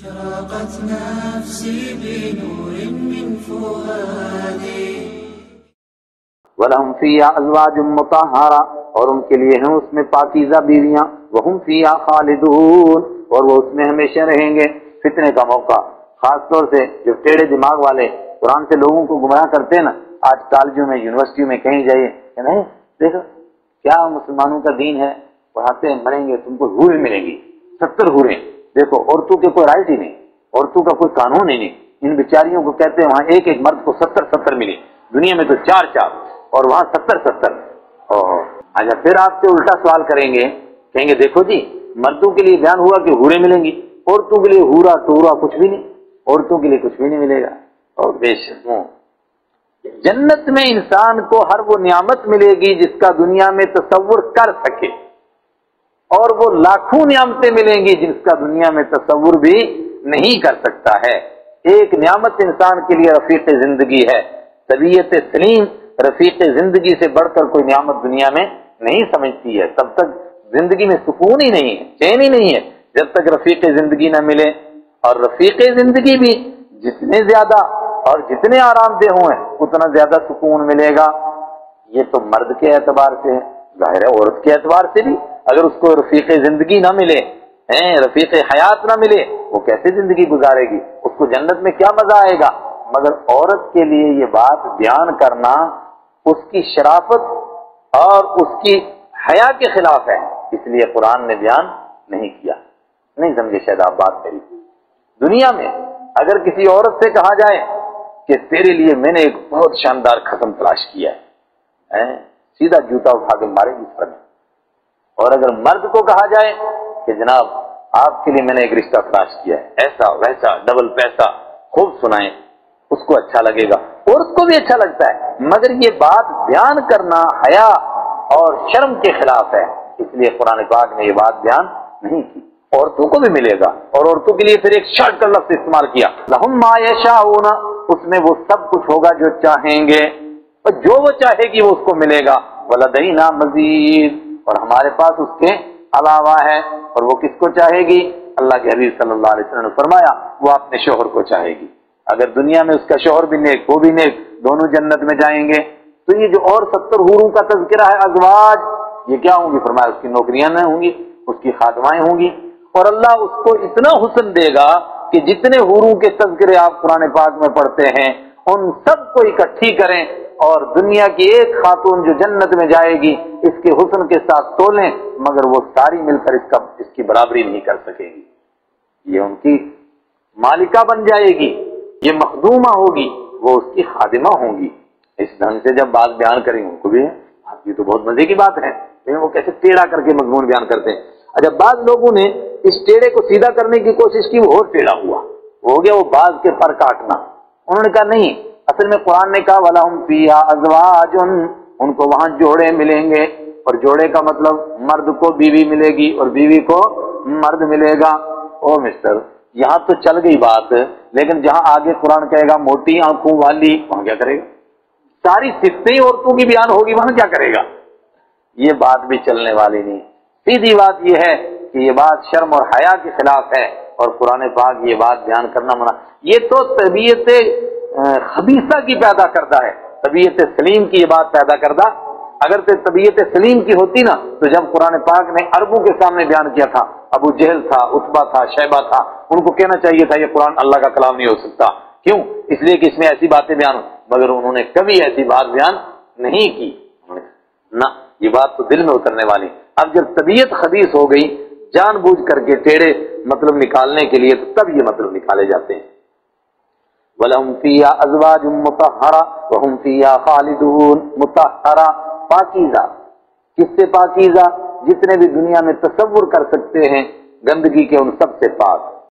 أشرقت نفسي بنور من فؤادي وَلَهُمْ فِيهَا أَزْوَاجٌ مُطَهَّرَةٌ اور ان کے لیے ہیں اس میں پاکیزہ بیویاں، وَهُمْ فِيهَا خَالِدُونَ اور وہ اس میں ہمیشہ رہیں گے۔ فتنے کا موقع، خاص طور سے جو ٹیڑے دماغ والے قرآن سے لوگوں کو گمراہ کرتے ہیں نا، آج کالجوں میں یونیورسٹیوں میں کہیں جائیے کہ نہیں دیکھو کیا مسلمانوں کا دین ہے، پڑھاتے ہیں مریں گے تم کو حوریں ملیں گی، 70 حوریں، دیکھو عورتوں کے کوئی رائٹ ہی نہیں، عورتوں کا کوئی قانون ہی نہیں، ان بیچاریوں کو کہتے ہیں وہاں ایک ایک مرد کو 70 ملی، دنیا میں تو 4 اور وہاں 70۔ اچھا پھر آپ سے الٹا سوال کریں گے، کہیں گے دیکھو جی مردوں کے لیے بیان ہوا کہ حوریں ملیں گی، عورتوں کے لیے حورا ٹورا کچھ بھی نہیں، عورتوں کے لیے کچھ بھی نہیں ملے گا۔ اور بے شک جنت میں انسان کو ہر وہ نعمت ملے گی جس کا دنیا میں تصور کر سکے، اور وہ لاکھوں نعمتیں ملیں گی جس کا دنیا میں تصور بھی نہیں کر سکتا ہے۔ ایک نعمت انسان کے لیے رفیق زندگی ہے، طبیعت سلیم رفیق زندگی سے بڑھ کر کوئی نعمت دنیا میں نہیں سمجھتی ہے۔ تب تک زندگی میں سکون ہی نہیں ہے، چین ہی نہیں ہے جب تک رفیق زندگی نہ ملے۔ اور رفیق زندگی بھی جتنے زیادہ اور جتنے آرام دہ ہوں اتنا زیادہ سکون ملے گا۔ یہ تو مرد کے اعتبار سے ہے، ظاہر ہے عورت کے اعتبار سے بھی اگر اس کو رفیق زندگی نہ ملے، رفیق حیات نہ ملے، وہ کیسے زندگی گزارے گی؟ اس کو جنت میں کیا مزہ آئے گا؟ مگر عورت کے لیے یہ بات بیان کرنا اس کی شرافت اور اس کی حیا کے خلاف ہے، اس لیے قرآن نے بیان نہیں کیا۔ نہیں سمجھے شاید آپ بات میری۔ دنیا میں اگر کسی عورت سے کہا جائے کہ تیرے لیے میں نے ایک بہت شاندار قسم تلاش کیا ہے، سیدھا جوتا اٹھا کے مارے گی سر میں۔ اور اگر مرد کو کہا جائے کہ جناب آپ کے لیے میں نے ایک رشتہ تلاش کیا ہے، ایسا ویسا ڈبل پیسہ، خوب سنائیں، اس کو اچھا لگے گا، عورت کو بھی اچھا لگتا ہے، مگر یہ بات بیان کرنا حیا اور شرم کے خلاف ہے، اس لیے قرآن پاک نے یہ بات بیان نہیں کی۔ عورتوں کو بھی ملے گا، اور عورتوں کے لیے پھر ایک شارٹ کٹ لفظ استعمال کیا، لہم ما یشاؤون، اس میں وہ سب کچھ ہوگا جو چاہیں گے، اور جو وہ چاہے گی وہ اس کو ملے گا، ولدینا مزید، اور ہمارے پاس اس کے علاوہ ہے۔ اور وہ کس کو چاہے گی؟ اللہ کے حبیب صلی اللہ علیہ وسلم نے فرمایا وہ اپنے شوہر کو چاہے گی۔ اگر دنیا میں اس کا شوہر بھی نیک وہ بھی نیک، دونوں جنت میں جائیں گے۔ تو یہ جو اور 70 حوروں کا تذکرہ ہے ازواج، یہ کیا ہوں گی؟ فرمایا اس کی نوکریاں نہ ہوں گی، اس کی خادمائیں ہوں گی، اور اللہ اس کو اتنا حسن دے گا کہ جتنے حوروں کے تذکرے آپ قرآن پاک میں پڑھتے ہیں ان سب کو اکٹھی کریں اور دنیا کی ایک خاتون جو جنت میں جائے گی اس کے حسن کے ساتھ تولیں، مگر وہ ساری مل کر اس کی برابری نہیں کر سکے گی۔ یہ ان کی مالکہ بن جائے گی، یہ مخدومہ ہوگی، وہ اس کی خادمہ ہوں گی۔ اس ڈھنگ سے جب بات بیان کریں ان کو بھی یہ تو بہت مزے کی بات ہے، وہ کیسے ٹیڑھا کر کے مضمون بیان کرتے ہیں۔ جب بعض لوگوں نے اس ٹیڑھے کو سیدھا کرنے کی کوشش کی وہ اور ٹیڑھا ہوا، وہ ہو گیا وہ باز کے پر کاٹنا۔ انہوں نے کہا نہیں، اصل میں قرآن نے کہا وَلَهُمْ فِيهَا أَزْوَاجٌ، ان کو وہاں جوڑے ملیں گے، اور جوڑے کا مطلب مرد کو بیوی ملے گی اور بیوی کو مرد ملے گا۔ او مسٹر یہاں تو چل گئی بات، لیکن جہاں آگے قرآن کہے گا موٹی آنکھوں والی، وہاں کیا کرے گا؟ ساری صفتیں عورتوں کی بیان ہوگی، وہاں کیا کرے گا؟ یہ بات بھی چلنے والی نہیں۔ سیدھی بات یہ ہے کہ یہ بات شرم اور حیا کے خلاف ہے، اور قرآن پاک یہ بات بیان کرنا منع۔ یہ تو طبیعت خبیثہ کی پیدا کرتا ہے، طبیعت سلیم کی یہ بات پیدا کرتا۔ اگر تو طبیعت سلیم کی ہوتی نا تو جب قرآن پاک نے عربوں کے سامنے بیان کیا تھا، ابو جہل تھا، عتبہ تھا، شیبہ تھا، ان کو کہنا چاہیے تھا یہ قرآن اللہ کا کلام نہیں ہو سکتا۔ کیوں؟ اس لیے کہ اس میں ایسی باتیں بیان، مگر انہوں نے کبھی ایسی بات بیان نہیں کی نہ، یہ بات تو دل میں اترنے والی۔ اب جب طبیعت خبیث ہو گئی جان بوجھ کر کے ٹیڑھے مطلب نکالنے کے لیے، تو تب یہ مطلب نکالے جاتے ہیں۔ وَلَهُمْ فِيهَا أَزْوَاجٌ مُطَهَّرَةٌ وَهُمْ فِيهَا خَالِدُونَ، مطہرہ پاکیزہ، کس سے پاکیزہ؟ جتنے بھی دنیا میں تصور کر سکتے ہیں گندگی کے ان سب سے پاک۔